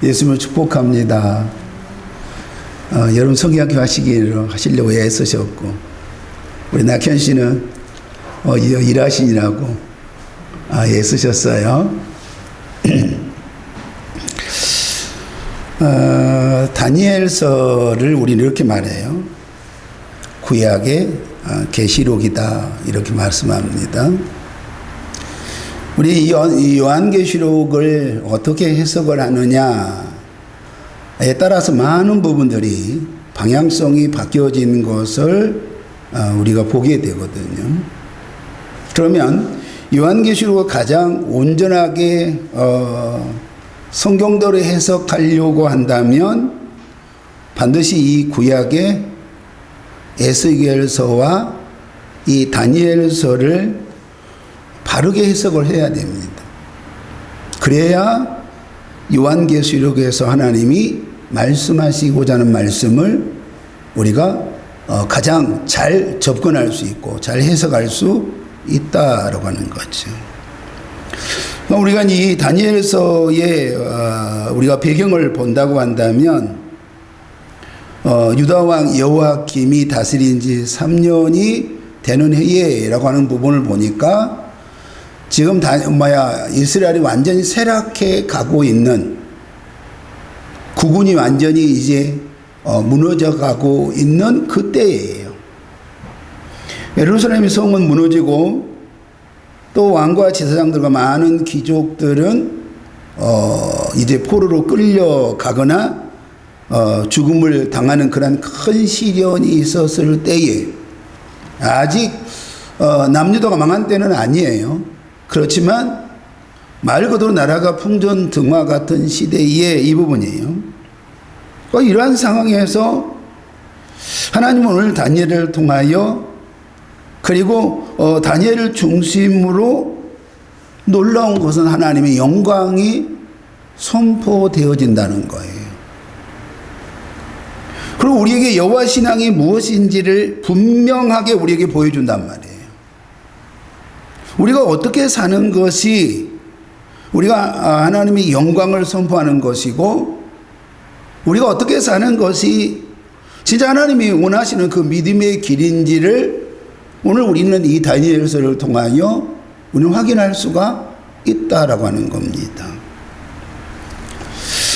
예수님을 축복합니다. 여러분 성경학교 하시려고 애쓰셨고, 우리 낙현 씨는 일하시느라고 애쓰셨어요. 다니엘서를 우리는 이렇게 말해요. 구약의 계시록이다, 이렇게 말씀합니다. 우리 요한계시록을 어떻게 해석을 하느냐에 따라서 많은 부분들이 방향성이 바뀌어진 것을 우리가 보게 되거든요. 그러면 요한계시록을 가장 온전하게 성경대로 해석하려고 한다면 반드시 이 구약의 에스겔서와 이 다니엘서를 바르게 해석을 해야 됩니다. 그래야 요한계시록에서 하나님이 말씀하시고자 하는 말씀을 우리가 가장 잘 접근할 수 있고 잘 해석할 수 있다라고 하는 거죠. 우리가 이 다니엘서의 우리가 배경을 본다고 한다면 유다왕 여호야김이 다스린 지 3년이 되는 해에라고 하는 부분을 보니까 지금 이스라엘이 완전히 쇠락해 가고 있는, 국군이 완전히 이제 무너져 가고 있는 그때예요. 예루살렘의 성은 무너지고 또 왕과 제사장들과 많은 귀족들은 이제 포로로 끌려가거나 죽음을 당하는 그런 큰 시련이 있었을 때에, 아직 남유다가 망한 때는 아니에요. 그렇지만 말 그대로 나라가 풍전등화 같은 시대의 이 부분이에요. 이러한 상황에서 하나님은 오늘 다니엘을 통하여, 그리고 다니엘을 중심으로 놀라운 것은 하나님의 영광이 선포되어진다는 거예요. 그리고 우리에게 여호와 신앙이 무엇인지를 분명하게 우리에게 보여준단 말이에요. 우리가 어떻게 사는 것이 우리가 하나님의 영광을 선포하는 것이고, 우리가 어떻게 사는 것이 진짜 하나님이 원하시는 그 믿음의 길인지를 오늘 우리는 이 다니엘서를 통하여 우리는 확인할 수가 있다라고 하는 겁니다.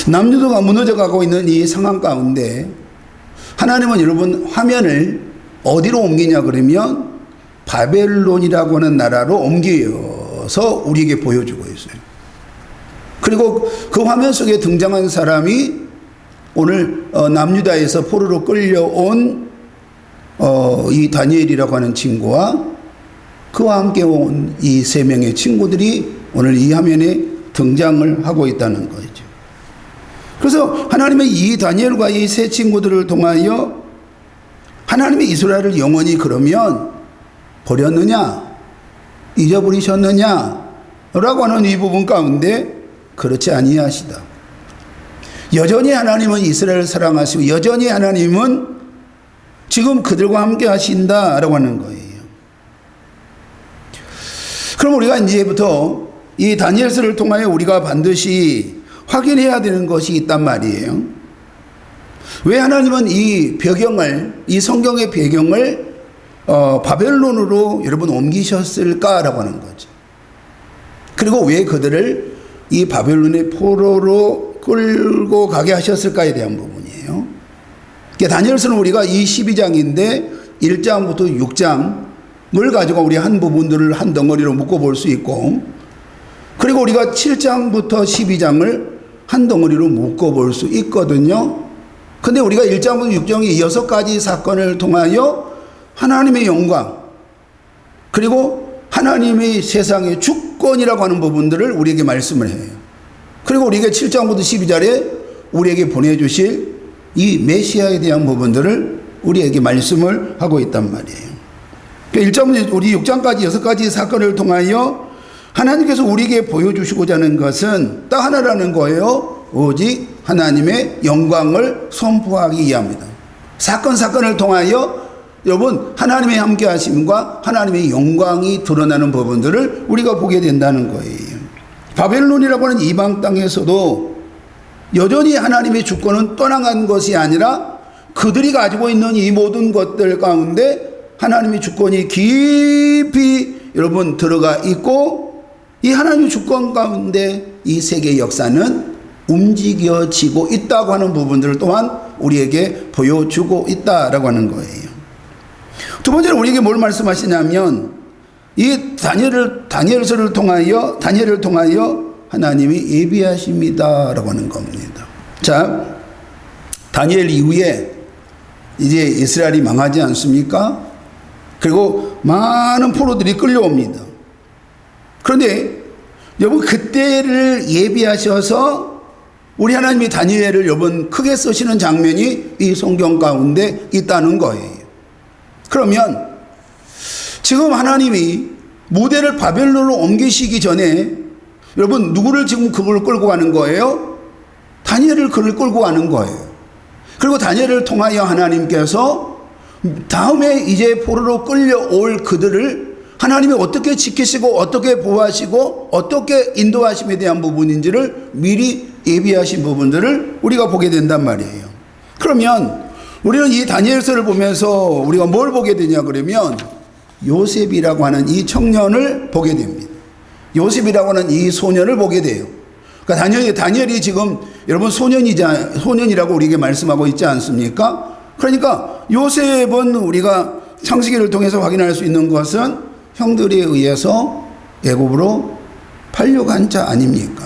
남유다가 무너져 가고 있는 이 상황 가운데 하나님은 여러분 화면을 어디로 옮기냐 그러면 바벨론이라고 하는 나라로 옮겨서 우리에게 보여주고 있어요. 그리고 그 화면 속에 등장한 사람이 오늘 남유다에서 포로로 끌려온 이 다니엘이라고 하는 친구와 그와 함께 온 이 세 명의 친구들이 오늘 이 화면에 등장을 하고 있다는 거죠. 그래서 하나님의 이 다니엘과 이 세 친구들을 통하여 하나님의 이스라엘을 영원히 그러면 버렸느냐, 잊어버리셨느냐 라고 하는 이 부분 가운데 그렇지 아니하시다. 여전히 하나님은 이스라엘을 사랑하시고 여전히 하나님은 지금 그들과 함께 하신다라고 하는 거예요. 그럼 우리가 이제부터 이 다니엘서를 통하여 우리가 반드시 확인해야 되는 것이 있단 말이에요. 왜 하나님은 이 배경을, 이 성경의 배경을 바벨론으로 여러분 옮기셨을까라고 하는 거죠. 그리고 왜 그들을 이 바벨론의 포로로 끌고 가게 하셨을까에 대한 부분이에요. 다니엘서는 우리가 이 12장인데 1장부터 6장을 가지고 우리 한 부분들을 한 덩어리로 묶어볼 수 있고, 그리고 우리가 7장부터 12장을 한 덩어리로 묶어볼 수 있거든요. 근데 우리가 1장부터 6장의 6가지 사건을 통하여 하나님의 영광, 그리고 하나님의 세상의 주권이라고 하는 부분들을 우리에게 말씀을 해요. 그리고 우리에게 7장부터 12절에 우리에게 보내주실 이 메시아에 대한 부분들을 우리에게 말씀을 하고 있단 말이에요. 1장부터 우리 6장까지 6가지 사건을 통하여 하나님께서 우리에게 보여주시고자 하는 것은 딱 하나라는 거예요. 오직 하나님의 영광을 선포하기 위함이다. 사건을 통하여 여러분 하나님의 함께 하심과 하나님의 영광이 드러나는 부분들을 우리가 보게 된다는 거예요. 바벨론이라고 하는 이방 땅에서도 여전히 하나님의 주권은 떠나간 것이 아니라 그들이 가지고 있는 이 모든 것들 가운데 하나님의 주권이 깊이 여러분 들어가 있고, 이 하나님의 주권 가운데 이 세계의 역사는 움직여지고 있다고 하는 부분들을 또한 우리에게 보여주고 있다라고 하는 거예요. 두 번째로 우리에게 뭘 말씀하시냐면, 이 다니엘서를 통하여 하나님이 예비하십니다라고 하는 겁니다. 자, 다니엘 이후에 이제 이스라엘이 망하지 않습니까? 그리고 많은 포로들이 끌려옵니다. 그런데 여러분, 그때를 예비하셔서 우리 하나님이 다니엘을 여러분 크게 쓰시는 장면이 이 성경 가운데 있다는 거예요. 그러면 지금 하나님이 무대를 바벨론으로 옮기시기 전에 여러분 누구를 지금 그걸 끌고 가는 거예요? 다니엘을 그를 끌고 가는 거예요. 그리고 다니엘을 통하여 하나님께서 다음에 이제 포로로 끌려올 그들을 하나님이 어떻게 지키시고 어떻게 보호하시고 어떻게 인도하심에 대한 부분인지를 미리 예비하신 부분들을 우리가 보게 된단 말이에요. 그러면 우리는 이 다니엘서를 보면서 우리가 뭘 보게 되냐 그러면 요셉이라고 하는 이 청년을 보게 됩니다. 요셉이라고 하는 이 소년을 보게 돼요. 그러니까 다니엘이 지금 여러분 소년이라고 우리에게 말씀하고 있지 않습니까? 그러니까 요셉은 우리가 창세기를 통해서 확인할 수 있는 것은 형들에 의해서 애굽으로 팔려간 자 아닙니까?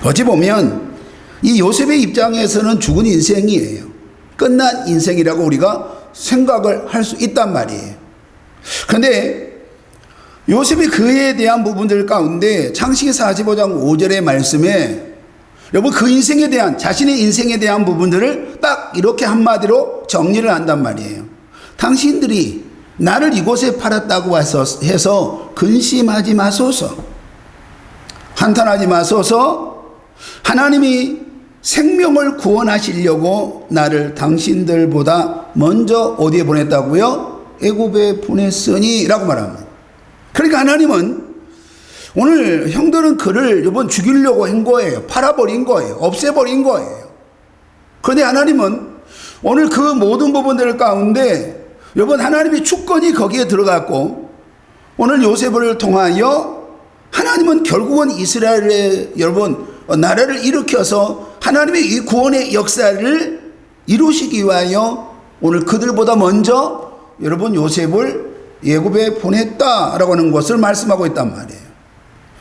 어찌 보면 이 요셉의 입장에서는 죽은 인생이에요. 끝난 인생이라고 우리가 생각을 할 수 있단 말이에요. 그런데 요셉이 그에 대한 부분들 가운데 창세기 45장 5절의 말씀에 여러분 그 인생에 대한 자신의 인생에 대한 부분들을 딱 이렇게 한마디로 정리를 한단 말이에요. 당신들이 나를 이곳에 팔았다고 해서 근심하지 마소서, 한탄하지 마소서. 하나님이 생명을 구원하시려고 나를 당신들보다 먼저 어디에 보냈다고요? 애굽에 보냈으니 라고 말합니다. 그러니까 하나님은 오늘 형들은 그를 이번 죽이려고 한 거예요. 팔아버린 거예요. 없애버린 거예요. 그런데 하나님은 오늘 그 모든 부분들 가운데 여러분 하나님의 주권이 거기에 들어갔고, 오늘 요셉을 통하여 하나님은 결국은 이스라엘의 여러분 나라를 일으켜서 하나님의 이 구원의 역사를 이루시기 위하여 오늘 그들보다 먼저 여러분 요셉을 애굽에 보냈다라고 하는 것을 말씀하고 있단 말이에요.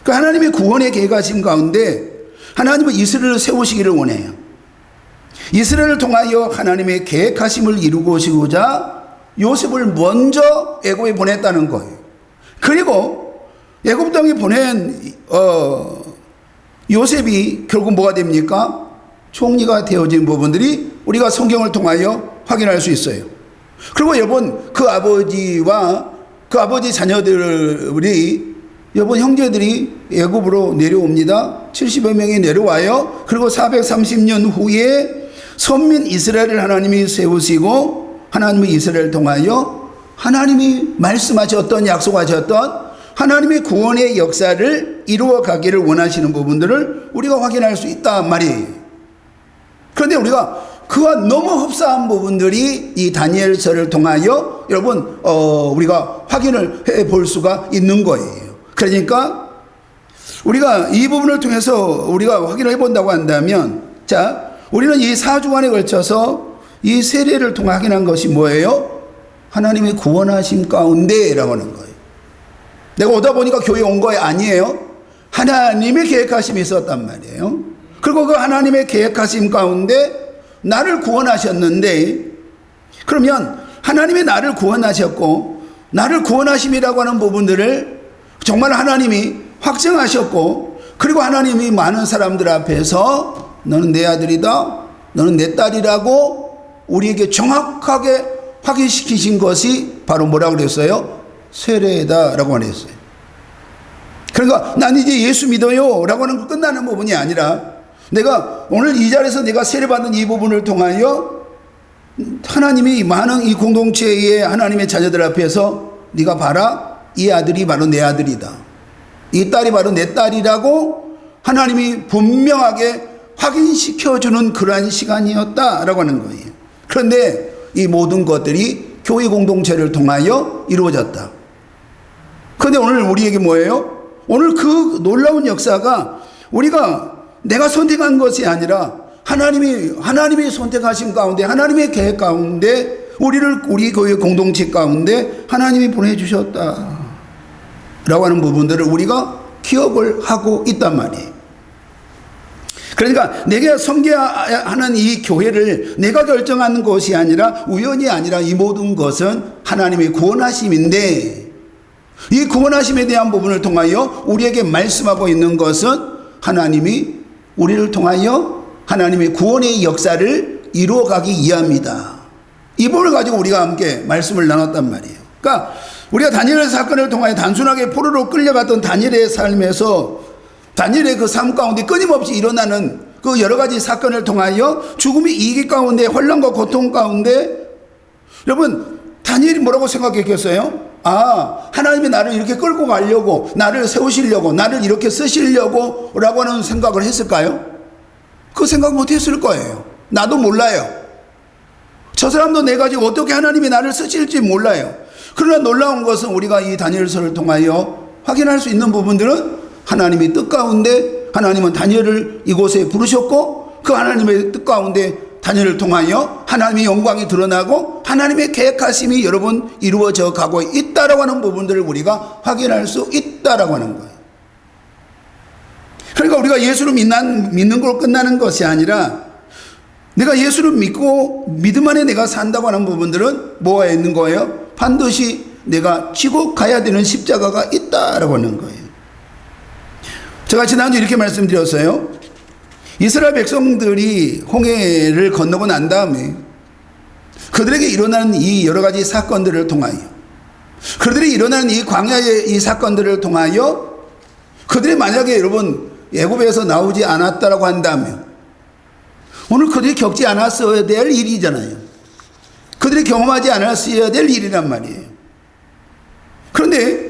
그 하나님의 구원의 계획하신 가운데 하나님은 이스라엘을 세우시기를 원해요. 이스라엘을 통하여 하나님의 계획하심을 이루고자 요셉을 먼저 애굽에 보냈다는 거예요. 그리고 애굽 땅에 보낸 요셉이 결국 뭐가 됩니까? 총리가 되어진 부분들이 우리가 성경을 통하여 확인할 수 있어요. 그리고 여러분 그 아버지와 그 아버지 자녀들이 여러분 형제들이 애굽으로 내려옵니다. 70여 명이 내려와요. 그리고 430년 후에 선민 이스라엘을 하나님이 세우시고 하나님이 이스라엘을 통하여 하나님이 말씀하셨던 약속하셨던 하나님의 구원의 역사를 이루어 가기를 원하시는 부분들을 우리가 확인할 수 있단 말이에요. 그런데 우리가 그와 너무 흡사한 부분들이 이 다니엘서를 통하여 여러분 우리가 확인을 해 볼 수가 있는 거예요. 그러니까 우리가 이 부분을 통해서 우리가 확인을 해본다고 한다면, 자, 우리는 이 4주간에 걸쳐서 이 세례를 통해 확인한 것이 뭐예요? 하나님의 구원하심 가운데라고 하는 거예요. 내가 오다 보니까 교회 온 거 아니에요. 하나님의 계획하심이 있었단 말이에요. 그리고 그 하나님의 계획하심 가운데 나를 구원하셨는데, 그러면 하나님이 나를 구원하셨고 나를 구원하심이라고 하는 부분들을 정말 하나님이 확정하셨고, 그리고 하나님이 많은 사람들 앞에서 너는 내 아들이다, 너는 내 딸이라고 우리에게 정확하게 확인시키신 것이 바로 뭐라고 그랬어요? 세례다라고 말했어요. 그러니까 난 이제 예수 믿어요 라고 하는 거 끝나는 부분이 아니라, 내가 오늘 이 자리에서 내가 세례받는 이 부분을 통하여 하나님이 많은 이 공동체의 하나님의 자녀들 앞에서 네가 봐라, 이 아들이 바로 내 아들이다, 이 딸이 바로 내 딸이라고 하나님이 분명하게 확인시켜주는 그러한 시간이었다라고 하는 거예요. 그런데 이 모든 것들이 교회 공동체를 통하여 이루어졌다. 그런데 오늘 우리에게 뭐예요? 오늘 그 놀라운 역사가 우리가 내가 선택한 것이 아니라 하나님의 선택하신 가운데, 하나님의 계획 가운데 우리 교회 공동체 가운데 하나님이 보내주셨다 라고 하는 부분들을 우리가 기억을 하고 있단 말이에요. 그러니까 내가 섬겨하는 이 교회를 내가 결정하는 것이 아니라, 우연이 아니라 이 모든 것은 하나님의 구원하심인데, 이 구원하심에 대한 부분을 통하여 우리에게 말씀하고 있는 것은 하나님이 우리를 통하여 하나님의 구원의 역사를 이루어가기 위함이다. 이 부분을 가지고 우리가 함께 말씀을 나눴단 말이에요. 그러니까 우리가 다니엘 사건을 통하여 단순하게 포로로 끌려갔던 다니엘의 삶에서, 다니엘의 그 삶 가운데 끊임없이 일어나는 그 여러 가지 사건을 통하여 죽음의 이기 가운데, 혼란과 고통 가운데, 여러분 다니엘이 뭐라고 생각했겠어요? 하나님이 나를 이렇게 끌고 가려고, 나를 세우시려고, 나를 이렇게 쓰시려고 라고 하는 생각을 했을까요? 그 생각 못했을 거예요. 나도 몰라요. 저 사람도 내가 지금 어떻게 하나님이 나를 쓰실지 몰라요. 그러나 놀라운 것은 우리가 이 다니엘서를 통하여 확인할 수 있는 부분들은, 하나님의 뜻 가운데 하나님은 다니엘을 이곳에 부르셨고, 그 하나님의 뜻 가운데 다니엘을 통하여 하나님의 영광이 드러나고 하나님의 계획하심이 여러분 이루어져 가고 있다라고 하는 부분들을 우리가 확인할 수 있다라고 하는 거예요. 그러니까 우리가 예수를 믿는 걸로 끝나는 것이 아니라, 내가 예수를 믿고 믿음 안에 내가 산다고 하는 부분들은 뭐가 있는 거예요? 반드시 내가 지고 가야 되는 십자가가 있다라고 하는 거예요. 제가 지난주 이렇게 말씀드렸어요. 이스라엘 백성들이 홍해를 건너고 난 다음에 그들에게 일어나는 이 여러 가지 사건들을 통하여, 그들이 일어나는 이 광야의 이 사건들을 통하여, 그들이 만약에 여러분 애굽에서 나오지 않았다라고 한다면 오늘 그들이 겪지 않았어야 될 일이잖아요. 그들이 경험하지 않았어야 될 일이란 말이에요. 그런데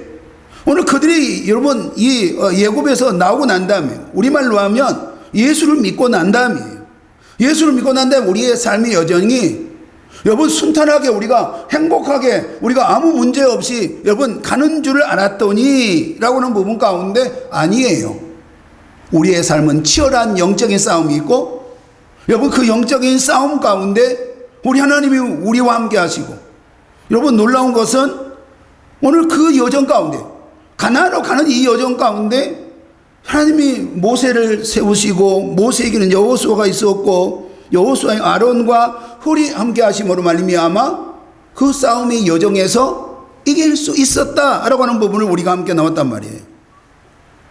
오늘 그들이 여러분 이 애굽에서 나오고 난 다음에, 우리말로 하면 예수를 믿고 난 다음이에요. 예수를 믿고 난 다음에 우리의 삶의 여정이 여러분 순탄하게, 우리가 행복하게, 우리가 아무 문제 없이 여러분 가는 줄을 알았더니 라고 하는 부분 가운데 아니에요. 우리의 삶은 치열한 영적인 싸움이 있고, 여러분 그 영적인 싸움 가운데 우리 하나님이 우리와 함께 하시고, 여러분 놀라운 것은 오늘 그 여정 가운데, 가나안으로 가는 이 여정 가운데 하나님이 모세를 세우시고, 모세에게는 여호수아가 있었고, 여호수아의 아론과 홀이 함께 하심으로 말미암아 그 싸움의 여정에서 이길 수 있었다라고 하는 부분을 우리가 함께 나왔단 말이에요.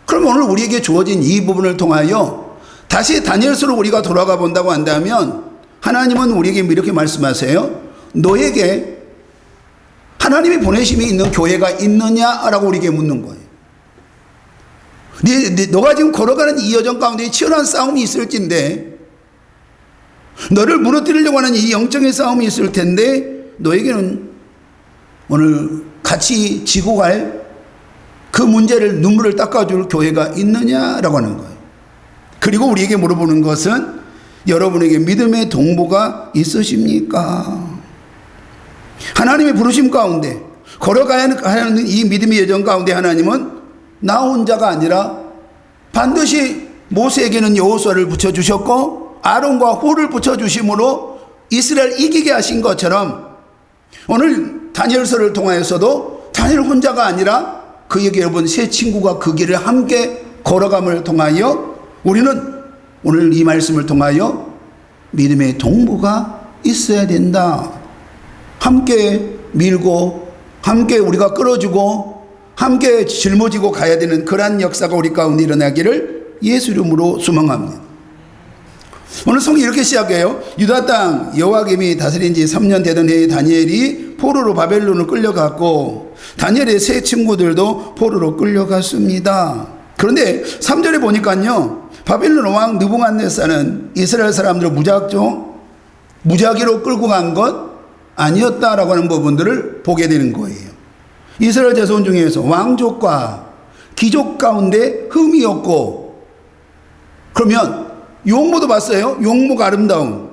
그럼 오늘 우리에게 주어진 이 부분을 통하여 다시 다니엘서로 우리가 돌아가 본다고 한다면, 하나님은 우리에게 이렇게 말씀하세요. 너에게 하나님이 보내심이 있는 교회가 있느냐라고 우리에게 묻는 거예요. 너가 지금 걸어가는 이 여정 가운데 치열한 싸움이 있을진데, 너를 무너뜨리려고 하는 이 영적인 싸움이 있을 텐데, 너에게는 오늘 같이 지고 갈 그 문제를, 눈물을 닦아줄 교회가 있느냐라고 하는 거예요. 그리고 우리에게 물어보는 것은, 여러분에게 믿음의 동부가 있으십니까? 하나님의 부르심 가운데 걸어가야 하는 이 믿음의 여정 가운데 하나님은 나 혼자가 아니라 반드시 모세에게는 여호수아를 붙여주셨고, 아론과 홀을 붙여주심으로 이스라엘 이기게 하신 것처럼, 오늘 다니엘서를 통하여서도 다니엘 혼자가 아니라 그에게 여러분 세 친구가 그 길을 함께 걸어감을 통하여 우리는 오늘 이 말씀을 통하여 믿음의 동부가 있어야 된다. 함께 밀고, 함께 우리가 끌어주고, 함께 짊어지고 가야 되는 그러한 역사가 우리 가운데 일어나기를 예수 이름으로 소망합니다. 오늘 성경이 이렇게 시작해요. 유다 땅 여호야김이 다스린 지 3년 되던 해에 다니엘이 포로로 바벨론을 끌려갔고, 다니엘의 세 친구들도 포로로 끌려갔습니다. 그런데 3절에 보니까요, 바벨론 왕 느부갓네살은 이스라엘 사람들을 무작위로 끌고 간 것 아니었다라고 하는 부분들을 보게 되는 거예요. 이스라엘 자손 중에서 왕족과 귀족 가운데 흠이 없고, 그러면 용모도 봤어요. 용모가 아름다움.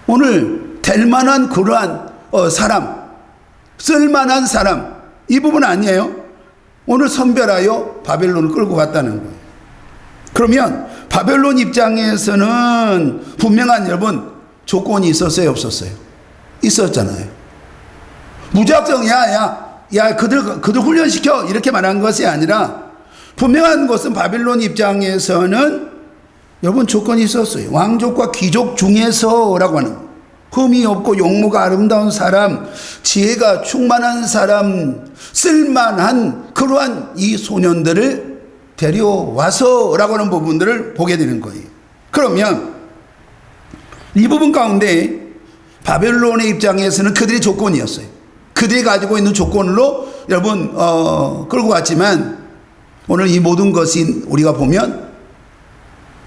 오늘 될 만한 그러한 사람, 쓸만한 사람, 이 부분 아니에요. 오늘 선별하여 바벨론을 끌고 갔다는 거예요. 그러면 바벨론 입장에서는 분명한 여러분 조건이 있었어요, 없었어요? 있었잖아요. 무작정 야 그들 훈련시켜 이렇게 말한 것이 아니라 분명한 것은 바벨론 입장에서는 여러분 조건이 있었어요. 왕족과 귀족 중에서라고 하는 거예요. 흠이 없고 용모가 아름다운 사람, 지혜가 충만한 사람, 쓸만한 그러한 이 소년들을 데려와서라고 하는 부분들을 보게 되는 거예요. 그러면 이 부분 가운데 바벨론의 입장에서는 그들의 조건이었어요. 그들이 가지고 있는 조건으로 여러분 끌고 왔지만 오늘 이 모든 것이 우리가 보면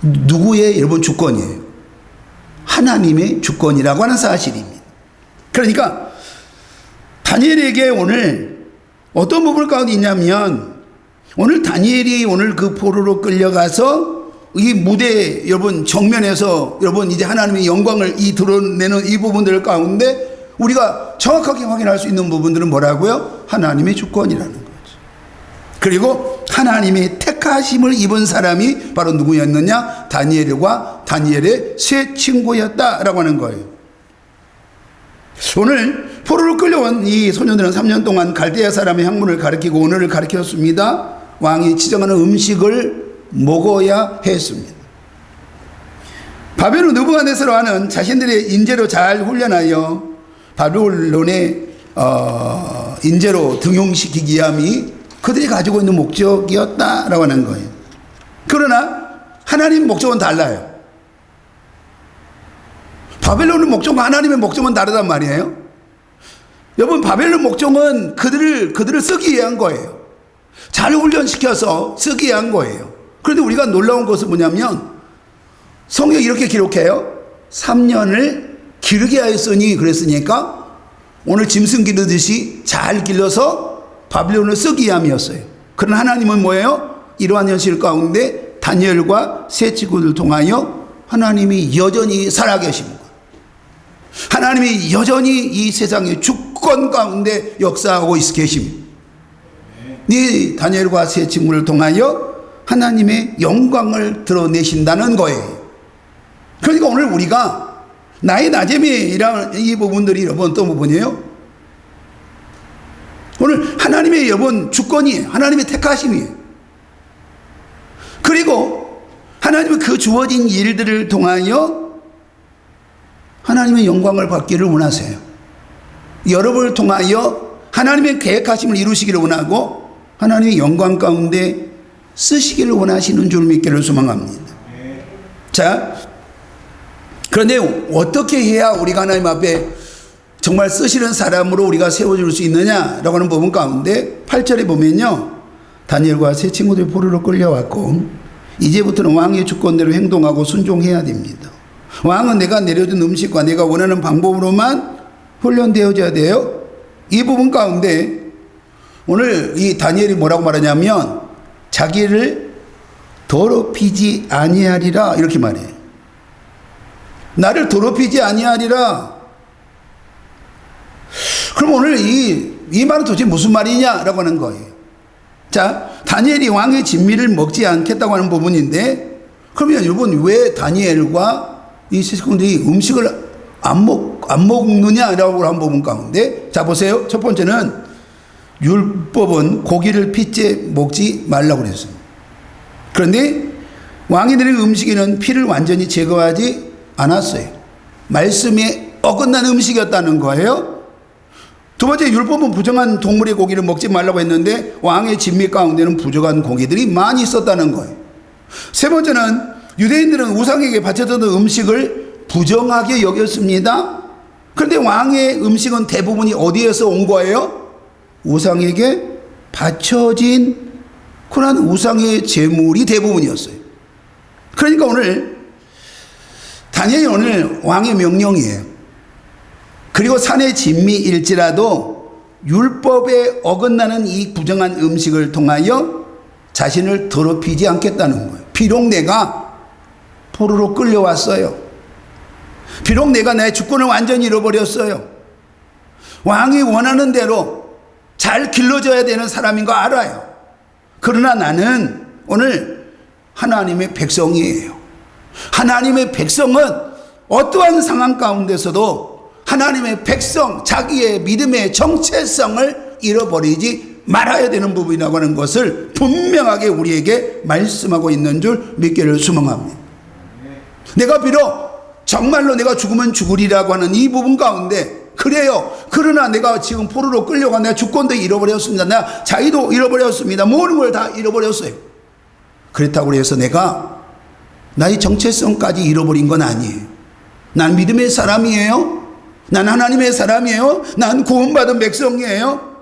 누구의 여러분 주권이에요? 하나님의 주권이라고 하는 사실입니다. 그러니까 다니엘에게 오늘 어떤 부분 가운데 있냐면 오늘 다니엘이 오늘 그 포로로 끌려가서 이 무대 여러분 정면에서 여러분 이제 하나님의 영광을 드러내는 이 부분들 가운데 우리가 정확하게 확인할 수 있는 부분들은 뭐라고요? 하나님의 주권이라는 거죠. 그리고 하나님의 택하심을 입은 사람이 바로 누구였느냐? 다니엘과 다니엘의 세 친구였다라고 하는 거예요. 오늘 포로로 끌려온 이 소년들은 3년 동안 갈대아 사람의 학문을 가르치고 언어를 가르쳤습니다. 왕이 지정하는 음식을 먹어야 했습니다. 바벨론 느부갓네살은 자신들의 인재로 잘 훈련하여 바벨론의 인재로 등용시키기 위함이 그들이 가지고 있는 목적이었다라고 하는 거예요. 그러나 하나님 목적은 달라요. 바벨론의 목적과 하나님의 목적은 다르단 말이에요. 여러분 바벨론 목적은 그들을 쓰기 위한 거예요. 잘 훈련시켜서 쓰기 위한 거예요. 그런데 우리가 놀라운 것은 뭐냐면 성경이 이렇게 기록해요. 3년을 기르게 하였으니 그랬으니까 오늘 짐승 기르듯이 잘 길러서 바벨론을 쓰기 위함이었어요. 그러나 하나님은 뭐예요? 이러한 현실 가운데 다니엘과 세 친구들을 통하여 하나님이 여전히 살아계십니다. 하나님이 여전히 이 세상의 주권 가운데 역사하고 계십니다. 이 다니엘과 세 친구를 통하여 하나님의 영광을 드러내신다는 거예요. 그러니까 오늘 우리가 나의 나잼이라는 이 부분들이 여러분 어떤 부분이에요? 오늘 하나님의 여러분 주권이에요. 하나님의 택하심이에요. 그리고 하나님은 그 주어진 일들을 통하여 하나님의 영광을 받기를 원하세요. 여러분을 통하여 하나님의 계획하심을 이루시기를 원하고 하나님의 영광 가운데 쓰시기를 원하시는 줄 믿기를 소망합니다. 자, 그런데 어떻게 해야 우리가 하나님 앞에 정말 쓰시는 사람으로 우리가 세워줄 수 있느냐라고 하는 부분 가운데 8절에 보면요, 다니엘과 세 친구들이 포로로 끌려왔고 이제부터는 왕의 주권대로 행동하고 순종해야 됩니다. 왕은 내가 내려준 음식과 내가 원하는 방법으로만 훈련되어져야 돼요. 이 부분 가운데 오늘 이 다니엘이 뭐라고 말하냐면 자기를 더럽히지 아니하리라 이렇게 말해요. 나를 더럽히지 아니하리라. 그럼 오늘 이 말은 도대체 무슨 말이냐라고 하는 거예요. 자, 다니엘이 왕의 진미를 먹지 않겠다고 하는 부분인데 그러면 여러분 왜 다니엘과 이 세식꾼들이 음식을 안 먹느냐라고 하는 부분 가운데 자 보세요. 첫 번째는 율법은 고기를 핏째 먹지 말라고 그랬습니다. 그런데 왕이 내린 음식에는 피를 완전히 제거하지 않았어요. 말씀에 어긋난 음식이었다는 거예요. 두 번째, 율법은 부정한 동물의 고기를 먹지 말라고 했는데 왕의 진미 가운데는 부정한 고기들이 많이 있었다는 거예요. 세 번째는 유대인들은 우상에게 바쳐졌던 음식을 부정하게 여겼습니다. 그런데 왕의 음식은 대부분이 어디에서 온 거예요? 우상에게 바쳐진 그런 우상의 제물이 대부분이었어요. 그러니까 오늘 다니엘이 오늘 왕의 명령이에요. 그리고 산의 진미일지라도 율법에 어긋나는 이 부정한 음식을 통하여 자신을 더럽히지 않겠다는 거예요. 비록 내가 포로로 끌려왔어요. 비록 내가 내 주권을 완전히 잃어버렸어요. 왕이 원하는 대로 잘 길러져야 되는 사람인 거 알아요. 그러나 나는 오늘 하나님의 백성이에요. 하나님의 백성은 어떠한 상황 가운데서도 하나님의 백성, 자기의 믿음의 정체성을 잃어버리지 말아야 되는 부분이라고 하는 것을 분명하게 우리에게 말씀하고 있는 줄 믿기를 소망합니다. 내가 비록 정말로 내가 죽으면 죽으리라고 하는 이 부분 가운데 그래요. 그러나 내가 지금 포로로 끌려가 내가 주권도 잃어버렸습니다. 내가 자유도 잃어버렸습니다. 모든 걸 다 잃어버렸어요. 그렇다고 해서 내가 나의 정체성까지 잃어버린 건 아니에요. 난 믿음의 사람이에요. 난 하나님의 사람이에요. 난 구원받은 백성이에요.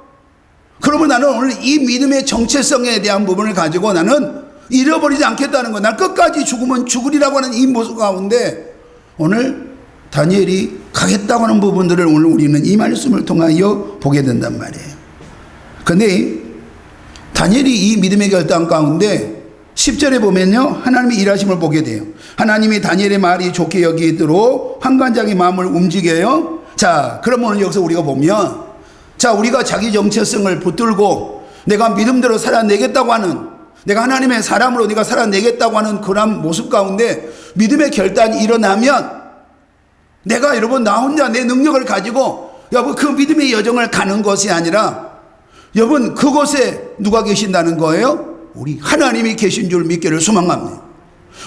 그러면 나는 오늘 이 믿음의 정체성에 대한 부분을 가지고 나는 잃어버리지 않겠다는 거. 난 끝까지 죽으면 죽으리라고 하는 이 모습 가운데 오늘 다니엘이 가겠다고 하는 부분들을 오늘 우리는 이 말씀을 통하여 보게 된단 말이에요. 그런데 다니엘이 이 믿음의 결단 가운데 10절에 보면요, 하나님의 일하심을 보게 돼요. 하나님이 다니엘의 말이 좋게 여기도록 환관장의 마음을 움직여요. 자, 그럼 오늘 여기서 우리가 보면, 자, 우리가 자기 정체성을 붙들고 내가 믿음대로 살아내겠다고 하는, 내가 하나님의 사람으로 내가 살아내겠다고 하는 그런 모습 가운데 믿음의 결단이 일어나면 내가 여러분 나 혼자 내 능력을 가지고 여러분 그 믿음의 여정을 가는 것이 아니라 여러분 그곳에 누가 계신다는 거예요? 우리 하나님이 계신 줄 믿기를 소망합니다.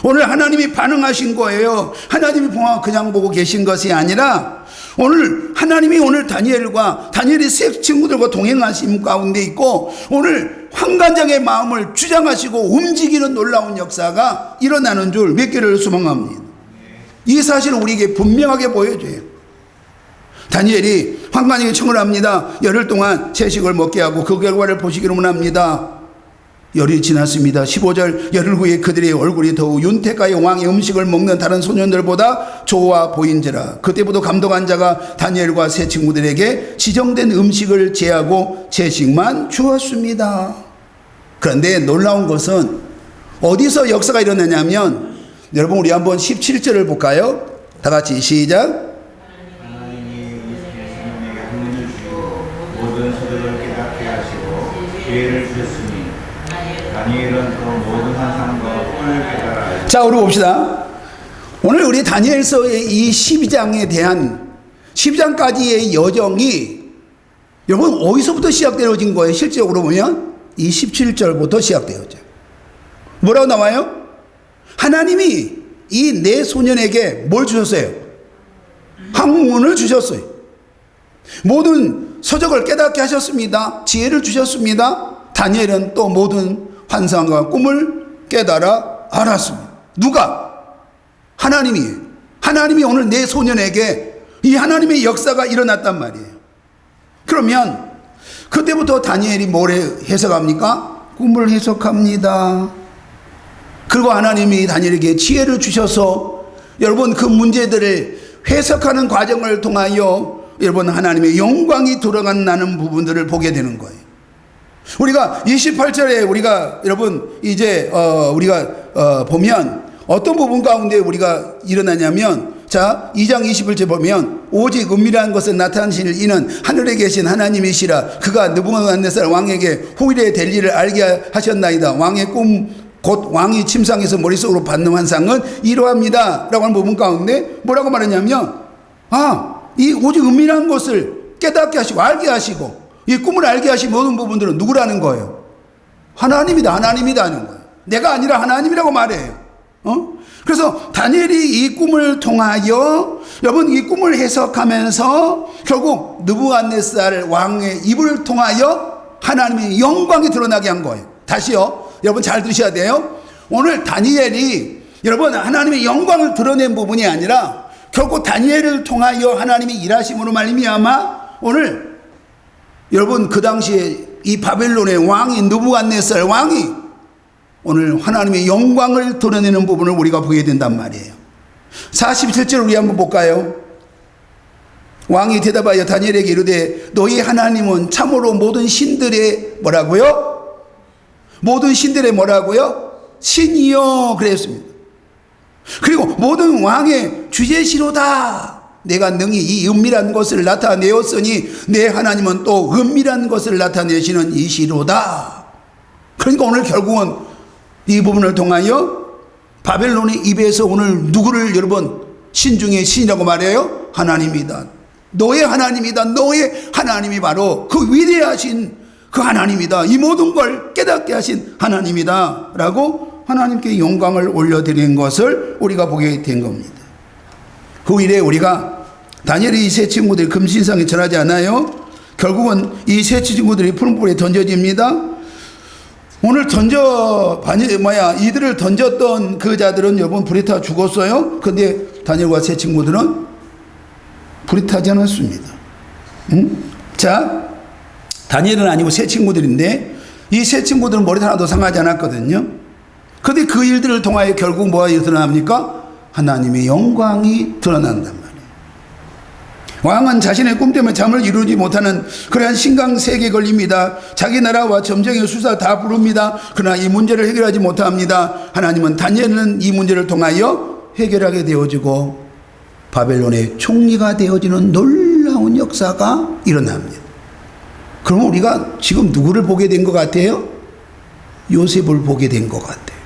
오늘 하나님이 반응하신 거예요. 하나님이 그냥 보고 계신 것이 아니라 오늘 하나님이 오늘 다니엘이 세 친구들과 동행하심 가운데 있고 오늘 환관장의 마음을 주장하시고 움직이는 놀라운 역사가 일어나는 줄 믿기를 소망합니다. 이 사실을 우리에게 분명하게 보여줘요. 다니엘이 환관에게 청을 합니다. 열흘 동안 채식을 먹게 하고 그 결과를 보시기를 원합니다. 열이 지났습니다. 15절 열흘 후에 그들의 얼굴이 더욱 윤택하여 왕의 음식을 먹는 다른 소년들보다 좋아 보인지라. 그때부터 감독한 자가 다니엘과 세 친구들에게 지정된 음식을 제하고 채식만 주었습니다. 그런데 놀라운 것은 어디서 역사가 일어나냐면 여러분 우리 한번 17절을 볼까요? 다 같이 시작. 하나님이 예수님에게 학문을 주시고 모든 소득을 깨닫게 하시고 기회를 주셨으니 다니엘은 또 모든 환상과 꿈을 깨달아. 자, 우리 봅시다. 오늘 우리 다니엘서의 이 12장에 대한 12장까지의 여정이 여러분 어디서부터 시작되어진 거예요? 실제적으로 보면 이 17절부터 시작되어져요. 뭐라고 나와요? 하나님이 이 네 소년에게 뭘 주셨어요? 학문을 주셨어요. 모든 서적을 깨닫게 하셨습니다. 지혜를 주셨습니다. 다니엘은 또 모든 환상과 꿈을 깨달아 알았습니다. 누가? 하나님이 오늘 네 소년에게 이 하나님의 역사가 일어났단 말이에요. 그러면 그때부터 다니엘이 뭘 해석합니까? 꿈을 해석합니다. 그리고 하나님이 다니엘에게 지혜를 주셔서 여러분 그 문제들을 해석하는 과정을 통하여 여러분 하나님의 영광이 드러나는 부분들을 보게 되는 거예요. 우리가 28절에 우리가 여러분 이제 우리가 보면 어떤 부분 가운데 우리가 일어나냐면 자 2장 21절 보면 오직 은밀한 것을 나타내실 이는 하늘에 계신 하나님이시라. 그가 느부갓네살 왕에게 후일에 될 일을 알게 하셨나이다. 왕의 꿈 곧 왕이 침상에서 머릿속으로 받는 환상은 이러합니다 라고 하는 부분 가운데 뭐라고 말하냐면 이 오직 은밀한 것을 깨닫게 하시고 알게 하시고 이 꿈을 알게 하신 모든 부분들은 누구라는 거예요? 하나님이다 하는 거예요. 내가 아니라 하나님이라고 말해요. 그래서 다니엘이 이 꿈을 통하여 여러분 이 꿈을 해석하면서 결국 느부갓네살 왕의 입을 통하여 하나님의 영광이 드러나게 한 거예요. 다시요. 여러분 잘 들으셔야 돼요. 오늘 다니엘이 여러분 하나님의 영광을 드러낸 부분이 아니라 결국 다니엘을 통하여 하나님이 일하심으로 말미암아 오늘 여러분 그 당시에 이 바벨론의 왕이 느부갓네살 왕이 오늘 하나님의 영광을 드러내는 부분을 우리가 보게 된단 말이에요. 47절 우리 한번 볼까요? 왕이 대답하여 다니엘에게 이르되 너희 하나님은 참으로 모든 신들의 뭐라고요? 모든 신들의 뭐라고요? 신이여 그랬습니다. 그리고 모든 왕의 주제시로다. 내가 능히 이 은밀한 것을 나타내었으니 내 하나님은 또 은밀한 것을 나타내시는 이시로다. 그러니까 오늘 결국은 이 부분을 통하여 바벨론의 입에서 오늘 누구를 여러분 신중의 신이라고 말해요? 하나님이다. 너의 하나님이다. 너의 하나님이 바로 그 위대하신 그 하나님이다. 이 모든 걸 깨닫게 하신 하나님이다 라고 하나님께 영광을 올려드리는 것을 우리가 보게 된 겁니다. 그 일에 우리가 다니엘의 이 세 친구들이 금신상에 절하지 않아요? 결국은 이 세 친구들이 푸른 불에 던져집니다. 오늘 이들을 던졌던 그 자들은 여러분 불에 타 죽었어요. 근데 다니엘과 세 친구들은 불에 타지 않았습니다. 자, 다니엘은 아니고 세 친구들인데 이 세 친구들은 머리 하나도 상하지 않았거든요. 근데 그 일들을 통하여 결국 뭐가 드러납니까? 하나님의 영광이 드러난단 말이에요. 왕은 자신의 꿈 때문에 잠을 이루지 못하는 그러한 신강세계에 걸립니다. 자기 나라와 점쟁이 수사 다 부릅니다. 그러나 이 문제를 해결하지 못합니다. 하나님은 다니엘은 이 문제를 통하여 해결하게 되어지고 바벨론의 총리가 되어지는 놀라운 역사가 일어납니다. 그러면 우리가 지금 누구를 보게 된 것 같아요? 요셉을 보게 된 것 같아요.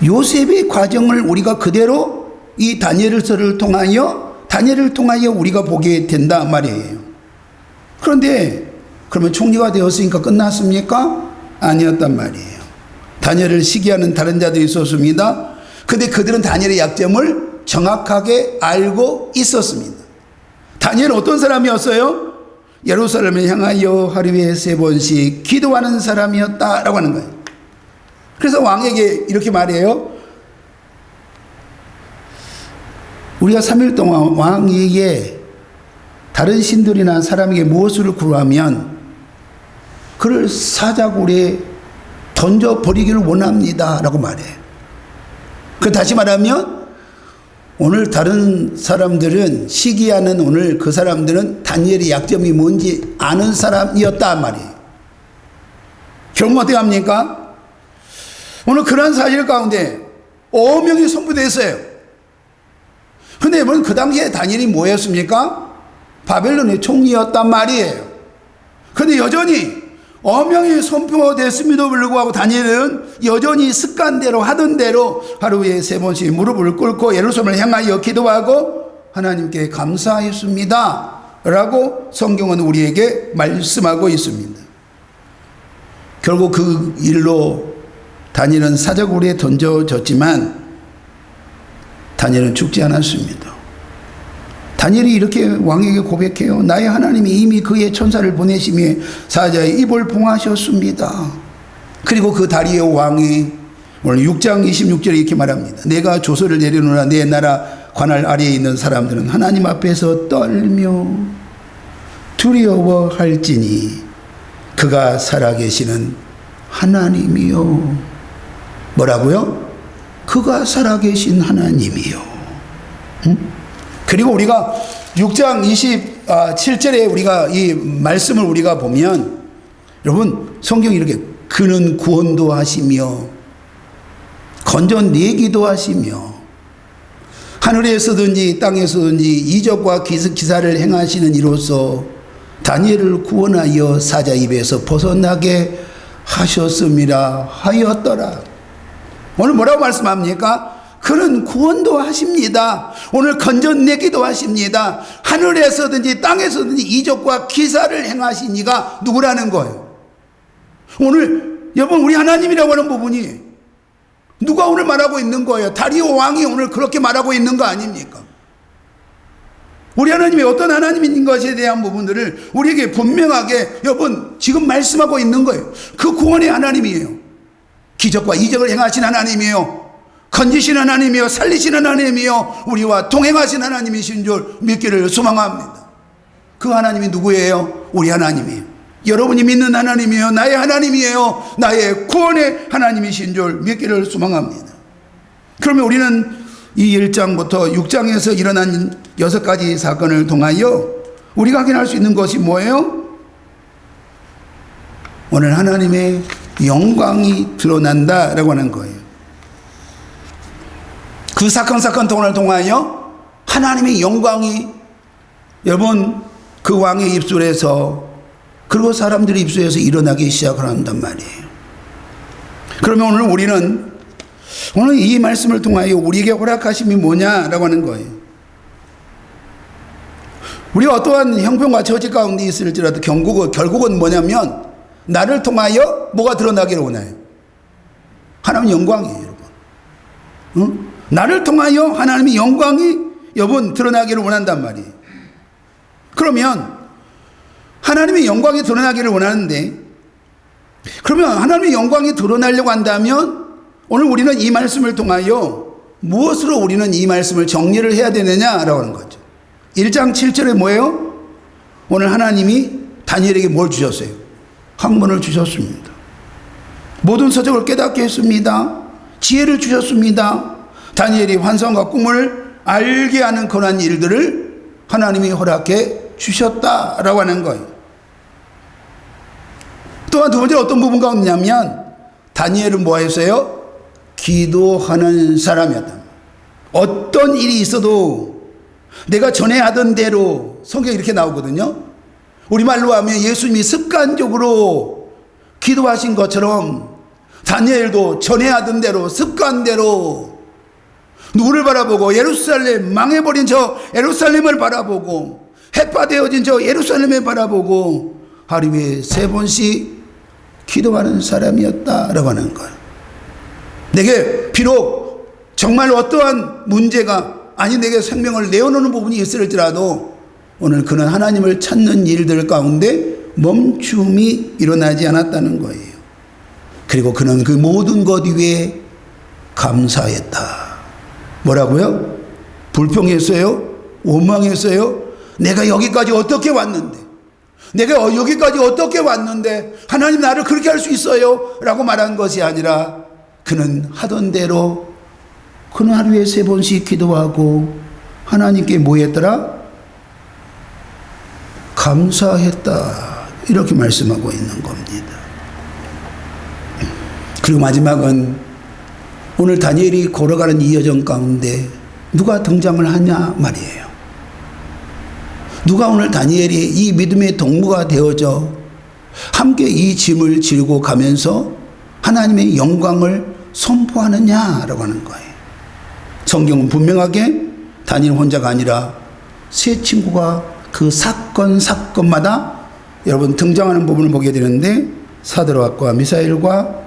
요셉의 과정을 우리가 그대로 이 다니엘서를 통하여 우리가 보게 된다 말이에요. 그런데 그러면 총리가 되었으니까 끝났습니까? 아니었단 말이에요. 다니엘을 시기하는 다른 자들이 있었습니다. 근데 그들은 다니엘의 약점을 정확하게 알고 있었습니다. 다니엘은 어떤 사람이었어요? 예루살렘을 향하여 하루에 3번씩 기도하는 사람이었다라고 하는 거예요. 그래서 왕에게 이렇게 말해요. 우리가 3일 동안 왕에게 다른 신들이나 사람에게 무엇을 구하면 그를 사자굴에 던져버리기를 원합니다 라고 말해요. 다시 말하면 오늘 다른 사람들은 시기하는 오늘 그 사람들은 다니엘의 약점이 뭔지 아는 사람이었단 말이에요. 결국 어떻게 합니까? 오늘 그런 사실 가운데 어명이 선포됐어요. 그런데 여러분 그 당시에 다니엘이 뭐였습니까? 바벨론의 총리였단 말이에요. 그런데 여전히 어명이 선포됐음에도 불구하고 다니엘은 여전히 습관대로 하던 대로 하루에 3번씩 무릎을 꿇고 예루살렘을 향하여 기도하고 하나님께 감사했습니다 라고 성경은 우리에게 말씀하고 있습니다. 결국 그 일로 다니엘은 사자굴에 던져졌지만 다니엘은 죽지 않았습니다. 다니엘이 이렇게 왕에게 고백해요. 나의 하나님이 이미 그의 천사를 보내심에 사자의 입을 봉하셨습니다. 그리고 그 다리오 왕이 오늘 6장 26절에 이렇게 말합니다. 내가 조서를 내려놓으나 내 나라 관할 아래에 있는 사람들은 하나님 앞에서 떨며 두려워할지니 그가 살아계시는 하나님이요. 뭐라고요? 그가 살아계신 하나님이요. 그리고 우리가 6장 27절에 우리가 이 말씀을 우리가 보면 여러분 성경이 이렇게 그는 구원도 하시며 건져내기도 하시며 하늘에서든지 땅에서든지 이적과 기사를 행하시는 이로써 다니엘을 구원하여 사자 입에서 벗어나게 하셨음이라 하였더라. 오늘 뭐라고 말씀합니까? 그는 구원도 하십니다. 오늘 건져내기도 하십니다. 하늘에서든지 땅에서든지 이적과 기사를 행하신 이가 누구라는 거예요? 오늘 여러분 우리 하나님이라고 하는 부분이 누가 오늘 말하고 있는 거예요? 다리오 왕이 오늘 그렇게 말하고 있는 거 아닙니까? 우리 하나님이 어떤 하나님인 것에 대한 부분들을 우리에게 분명하게 여러분 지금 말씀하고 있는 거예요. 그 구원의 하나님이에요. 기적과 이적을 행하신 하나님이에요. 건지신 하나님이요 살리신 하나님이요 우리와 동행하신 하나님이신 줄 믿기를 소망합니다. 그 하나님이 누구예요? 우리 하나님이에요. 여러분이 믿는 하나님이에요. 나의 하나님이에요. 나의 구원의 하나님이신 줄 믿기를 소망합니다. 그러면 우리는 이 1장부터 6장에서 일어난 6가지 사건을 통하여 우리가 확인할 수 있는 것이 뭐예요? 오늘 하나님의 영광이 드러난다라고 하는 거예요. 그 사건을 통하여 하나님의 영광이 여러분 그 왕의 입술에서 그리고 사람들의 입술에서 일어나기 시작을 한단 말이에요. 그러면 오늘 우리는 오늘 이 말씀을 통하여 우리에게 허락하심이 뭐냐라고 하는 거예요. 우리가 어떠한 형편과 처지 가운데 있을지라도 결국은 뭐냐면 나를 통하여 뭐가 드러나기를 원해요. 하나님의 영광이에요, 여러분. 응? 나를 통하여 하나님의 영광이 여러분 드러나기를 원한단 말이에요. 그러면 하나님의 영광이 드러나기를 원하는데, 그러면 하나님의 영광이 드러나려고 한다면 오늘 우리는 이 말씀을 통하여 무엇으로 우리는 이 말씀을 정리를 해야 되느냐라고 하는 거죠. 1장 7절에 뭐예요? 오늘 하나님이 다니엘에게 뭘 주셨어요? 학문을 주셨습니다. 모든 서적을 깨닫게 했습니다. 지혜를 주셨습니다. 다니엘이 환상과 꿈을 알게 하는 그러한 일들을 하나님이 허락해 주셨다라고 하는 거예요. 또한 두 번째 어떤 부분가 없냐면 다니엘은 뭐 했어요? 기도하는 사람이었다. 어떤 일이 있어도 내가 전에 하던 대로, 성경에 이렇게 나오거든요. 우리말로 하면 예수님이 습관적으로 기도하신 것처럼 다니엘도 전에 하던 대로 습관대로 누구를 바라보고 예루살렘, 망해버린 저 예루살렘을 바라보고 해파되어진 저 예루살렘을 바라보고 하루에 3번씩 기도하는 사람이었다라고 하는 거예요. 내게 비록 정말 어떠한 문제가 아니 내게 생명을 내어놓는 부분이 있을지라도 오늘 그는 하나님을 찾는 일들 가운데 멈춤이 일어나지 않았다는 거예요. 그리고 그는 그 모든 것 위에 감사했다. 뭐라고요? 불평했어요? 원망했어요? 내가 여기까지 어떻게 왔는데, 내가 여기까지 어떻게 왔는데 하나님 나를 그렇게 할 수 있어요? 라고 말한 것이 아니라 그는 하던 대로 그는 하루에 3번씩 기도하고 하나님께 뭐 했더라? 감사했다. 이렇게 말씀하고 있는 겁니다. 그리고 마지막은 오늘 다니엘이 걸어가는 이 여정 가운데 누가 등장을 하냐 말이에요. 누가 오늘 다니엘이 이 믿음의 동무가 되어져 함께 이 짐을 지고 가면서 하나님의 영광을 선포하느냐라고 하는 거예요. 성경은 분명하게 다니엘 혼자가 아니라 3 친구가 그 사건마다 여러분 등장하는 부분을 보게 되는데 사드락과 미사엘과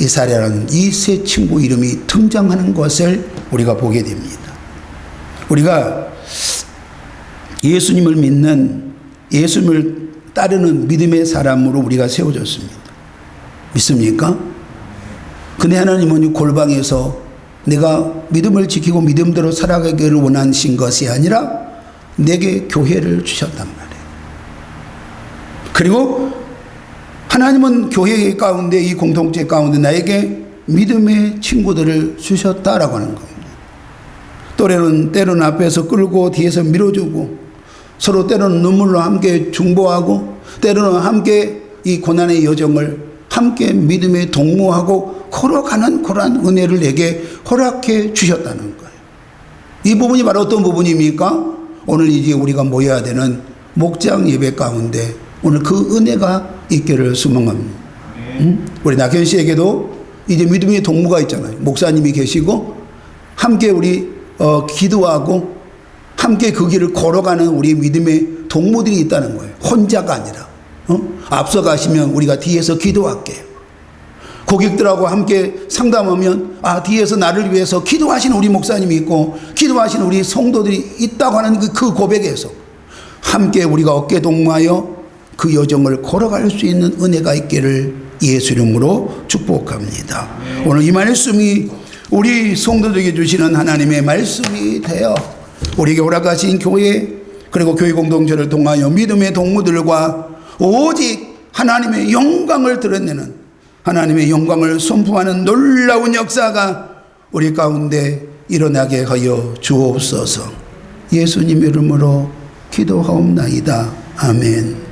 이사랴라는 이 3 친구 이름이 등장하는 것을 우리가 보게 됩니다. 우리가 예수님을 믿는, 예수님을 따르는 믿음의 사람으로 우리가 세워졌습니다. 믿습니까? 근데 하나님은 이 골방에서 내가 믿음을 지키고 믿음대로 살아가기를 원하신 것이 아니라 내게 교회를 주셨단 말이에요. 그리고 하나님은 교회 가운데, 이 공동체 가운데 나에게 믿음의 친구들을 주셨다라고 하는 겁니다. 때로는 앞에서 끌고 뒤에서 밀어주고 서로 때로는 눈물로 함께 중보하고 때로는 함께 이 고난의 여정을 함께 믿음의 동무하고 걸어가는 그러한 은혜를 내게 허락해 주셨다는 거예요. 이 부분이 바로 어떤 부분입니까? 오늘 이제 우리가 모여야 되는 목장 예배 가운데 오늘 그 은혜가 있기를 소망합니다. 우리 낙현 씨에게도 이제 믿음의 동무가 있잖아요. 목사님이 계시고 함께 우리 기도하고 함께 그 길을 걸어가는 우리 믿음의 동무들이 있다는 거예요. 혼자가 아니라 앞서 가시면 우리가 뒤에서 기도할게요. 고객들하고 함께 상담하면 뒤에서 나를 위해서 기도하시는 우리 목사님이 있고 기도하시는 우리 성도들이 있다고 하는 그 고백에서 함께 우리가 어깨 동무하여 그 여정을 걸어갈 수 있는 은혜가 있기를 예수 이름으로 축복합니다. 오늘 이 말씀이 우리 성도들에게 주시는 하나님의 말씀이 되어 우리에게 허락하신 교회 그리고 교회 공동체를 통하여 믿음의 동무들과 오직 하나님의 영광을 드러내는 하나님의 영광을 선포하는 놀라운 역사가 우리 가운데 일어나게 하여 주옵소서. 예수님 이름으로 기도하옵나이다. 아멘.